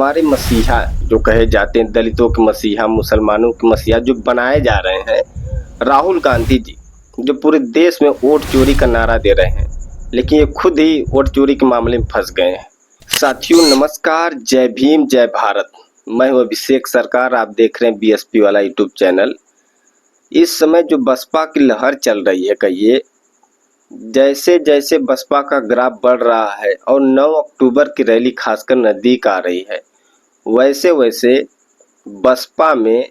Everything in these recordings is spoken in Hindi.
हमारे मसीहा जो कहे जाते हैं, दलितों के मसीहा, मुसलमानों के मसीहा जो बनाए जा रहे हैं, राहुल गांधी जी, जो पूरे देश में वोट चोरी का नारा दे रहे हैं, लेकिन ये खुद ही वोट चोरी के मामले में फंस गए हैं। साथियों नमस्कार, जय भीम, जय भारत। मैं हूं अभिषेक सरकार, आप देख रहे हैं बीएसपी वाला यूट्यूब चैनल। इस समय जो बसपा की लहर चल रही है, कहिए जैसे जैसे बसपा का ग्राफ बढ़ रहा है और 9 अक्टूबर की रैली खासकर नज़दीक आ रही है, वैसे वैसे बसपा में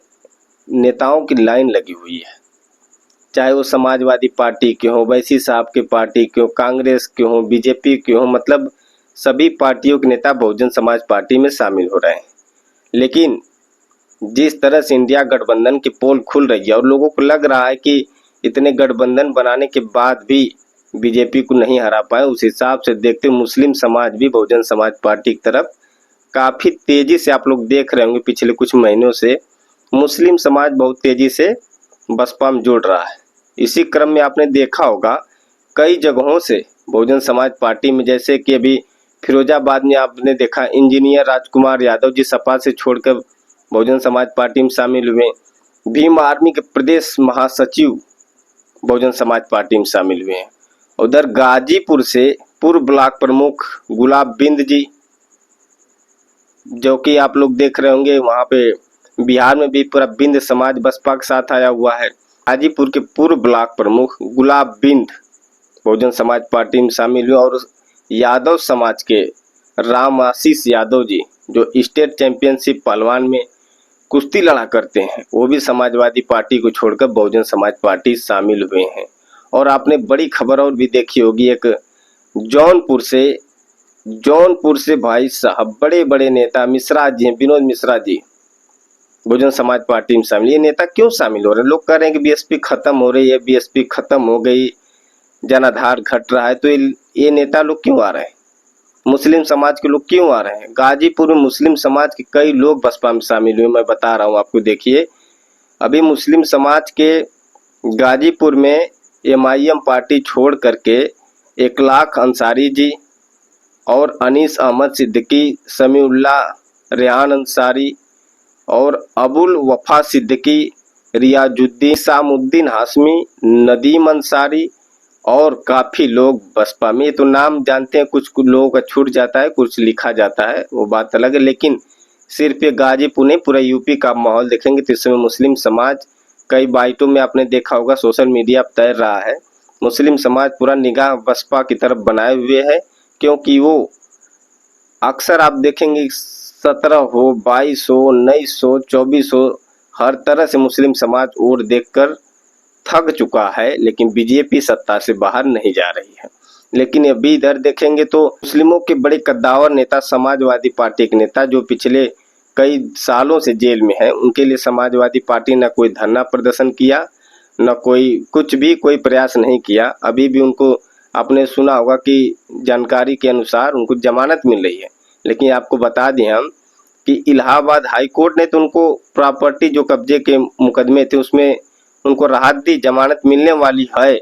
नेताओं की लाइन लगी हुई है। चाहे वो समाजवादी पार्टी के हों, वैसी साहब के पार्टी के हों, कांग्रेस के हों, बीजेपी के हों, मतलब सभी पार्टियों के नेता बहुजन समाज पार्टी में शामिल हो रहे हैं। लेकिन जिस तरह से इंडिया गठबंधन की पोल खुल रही है और लोगों को लग रहा है कि इतने गठबंधन बनाने के बाद भी बीजेपी को नहीं हरा पाए, उस हिसाब से देखते मुस्लिम समाज भी बहुजन समाज पार्टी की तरफ काफ़ी तेज़ी से, आप लोग देख रहे होंगे पिछले कुछ महीनों से मुस्लिम समाज बहुत तेज़ी से बसपा में जुड़ रहा है। इसी क्रम में आपने देखा होगा कई जगहों से बहुजन समाज पार्टी में, जैसे कि अभी फिरोजाबाद में आपने देखा इंजीनियर राजकुमार यादव जी सपा से छोड़कर बहुजन समाज पार्टी में शामिल हुए। भीम आर्मी के प्रदेश महासचिव बहुजन समाज पार्टी में शामिल हुए हैं। उधर गाजीपुर से पूर्व ब्लॉक प्रमुख गुलाब बिंद जी, जो कि आप लोग देख रहे होंगे, वहाँ पे बिहार में भी पूरा बिंद समाज बसपा के साथ आया हुआ है। गाजीपुर के पूर्व ब्लॉक प्रमुख गुलाब बिंद बहुजन समाज पार्टी में शामिल हुए और यादव समाज के राम आशीष यादव जी, जो स्टेट चैंपियनशिप पहलवान में कुश्ती लड़ा करते हैं, वो भी समाजवादी पार्टी को छोड़कर बहुजन समाज पार्टी शामिल हुए हैं। और आपने बड़ी खबर और भी देखी होगी, एक जौनपुर से भाई साहब बड़े बड़े नेता मिश्रा जी हैं, विनोद मिश्रा जी बहुजन समाज पार्टी में शामिल। ये नेता क्यों शामिल हो रहे हैं? लोग कह रहे हैं कि बीएसपी खत्म हो रही है, बीएसपी खत्म हो गई, जनाधार घट रहा है, तो ये नेता लोग क्यों आ रहे हैं? मुस्लिम समाज के लोग क्यों आ रहे हैं? गाजीपुर में मुस्लिम समाज के कई लोग बसपा में शामिल हुए, मैं बता रहा हूँ आपको। देखिए अभी मुस्लिम समाज के गाजीपुर में एमआईएम पार्टी छोड़ करके इखलाक अंसारी जी और अनीस अहमद सिद्दीकी, समीउल्लाह, रेहान अंसारी और अबुल वफा सिद्दीकी, रियाजुद्दीन, सामुद्दीन हाशमी, नदीम अंसारी और काफ़ी लोग बसपा में। ये तो नाम जानते हैं, कुछ लोगों का छूट जाता है, कुछ लिखा जाता है, वो बात अलग है। लेकिन सिर्फ ये गाजीपुर नहीं, पूरा यूपी का माहौल देखेंगे तो इस समय मुस्लिम समाज कई बाइटों में आपने देखा होगा सोशल मीडिया पर तैर रहा है। मुस्लिम समाज पूरा निगाह बसपा की तरफ बनाए हुए है, क्योंकि वो अक्सर आप देखेंगे 17 हो, 22 हो, 19 हो, 24 हो, हर तरह से मुस्लिम समाज और देखकर थक चुका है, लेकिन बीजेपी सत्ता से बाहर नहीं जा रही है। लेकिन अभी इधर देखेंगे तो मुस्लिमों के बड़े कद्दावर नेता, समाजवादी पार्टी के नेता जो पिछले कई सालों से जेल में है, उनके लिए समाजवादी पार्टी न कोई धरना प्रदर्शन किया, न कोई प्रयास नहीं किया। अभी भी उनको, आपने सुना होगा कि जानकारी के अनुसार उनको जमानत मिल रही है। लेकिन आपको बता दें हम कि इलाहाबाद हाई कोर्ट ने तो उनको प्रॉपर्टी जो कब्जे के मुकदमे थे उसमें उनको राहत दी, जमानत मिलने वाली है।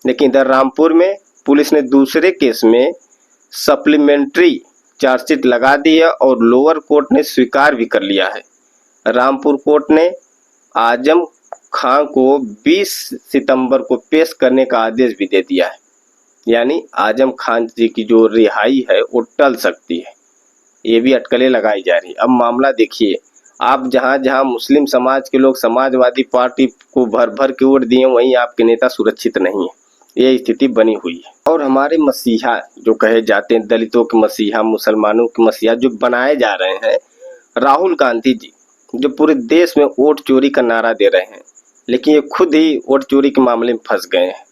लेकिन इधर रामपुर में पुलिस ने दूसरे केस में सप्लीमेंट्री चार्जशीट लगा दी है और लोअर कोर्ट ने स्वीकार भी कर लिया है। रामपुर कोर्ट ने आजम खां को 20 सितंबर को पेश करने का आदेश भी दे दिया है, यानी आजम खान जी की जो रिहाई है वो टल सकती है। ये भी अटकलें लगाई जा रही है। अब मामला देखिए, आप जहां जहां मुस्लिम समाज के लोग समाजवादी पार्टी को भर भर के वोट दिए, वहीं आपके नेता सुरक्षित नहीं है। ये स्थिति बनी हुई है। और हमारे मसीहा जो कहे जाते हैं, दलितों के मसीहा, मुसलमानों के मसीहा जो बनाए जा रहे हैं, राहुल गांधी जी, जो पूरे देश में वोट चोरी का नारा दे रहे हैं, लेकिन ये खुद ही वोट चोरी के मामले में फंस गए हैं।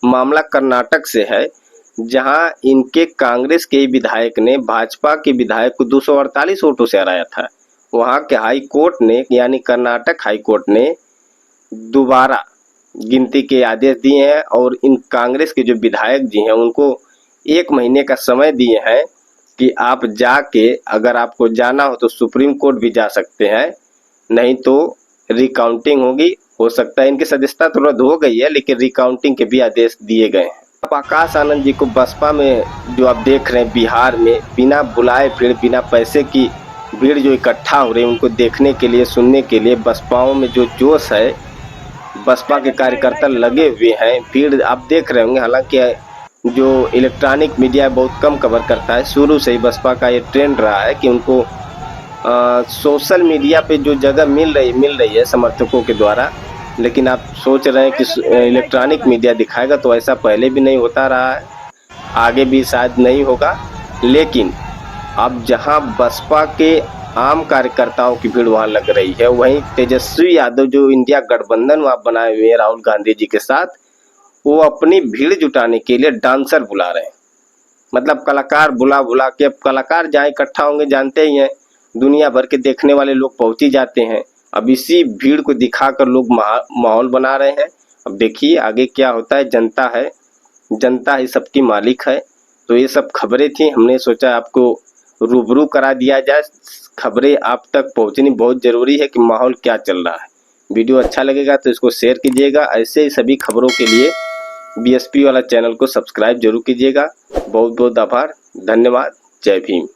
मामला कर्नाटक से है, जहां इनके कांग्रेस के विधायक ने भाजपा के विधायक को 248 वोटों से हराया था। वहां के हाई कोर्ट ने, यानी कर्नाटक हाई कोर्ट ने दोबारा गिनती के आदेश दिए हैं और इन कांग्रेस के जो विधायक जी हैं उनको 1 महीने का समय दिए हैं कि आप जाके, अगर आपको जाना हो तो सुप्रीम कोर्ट भी जा सकते हैं, नहीं तो रिकाउंटिंग होगी। हो सकता है इनकी सदस्यता तो रद्द हो गई है, लेकिन रिकाउंटिंग के भी आदेश दिए गए हैं। अब आकाश आनंद जी को बसपा में जो आप देख रहे हैं बिहार में, बिना बुलाए फिर बिना पैसे की भीड़ जो इकट्ठा हो रही है उनको देखने के लिए, सुनने के लिए, बसपाओं में जो जोश है, बसपा के कार्यकर्ता लगे हुए हैं। भीड़ आप देख रहे होंगे, हालांकि जो इलेक्ट्रॉनिक मीडिया बहुत कम कवर करता है, शुरू से ही बसपा का ये ट्रेंड रहा है कि उनको सोशल मीडिया पे जो जगह मिल रही है समर्थकों के द्वारा, लेकिन आप सोच रहे हैं कि इलेक्ट्रॉनिक मीडिया दिखाएगा, तो ऐसा पहले भी नहीं होता रहा है, आगे भी शायद नहीं होगा। लेकिन अब जहां बसपा के आम कार्यकर्ताओं की भीड़ वहां लग रही है, वहीं तेजस्वी यादव जो इंडिया गठबंधन वहां बनाए हुए हैं राहुल गांधी जी के साथ, वो अपनी भीड़ जुटाने के लिए डांसर बुला रहे हैं। मतलब कलाकार बुला बुला के, अब कलाकार जहाँ इकट्ठा होंगे जानते ही हैं, दुनिया भर के देखने वाले लोग पहुंच ही जाते हैं। अब इसी भीड़ को दिखाकर लोग माहौल बना रहे हैं। अब देखिए आगे क्या होता है। जनता ही सबकी मालिक है। तो ये सब खबरें थी, हमने सोचा आपको रूबरू करा दिया जाए। खबरें आप तक पहुंचनी बहुत ज़रूरी है कि माहौल क्या चल रहा है। वीडियो अच्छा लगेगा तो इसको शेयर कीजिएगा। ऐसे ही सभी खबरों के लिए बीएसपी वाला चैनल को सब्सक्राइब जरूर कीजिएगा। बहुत बहुत आभार, धन्यवाद, जय भीम।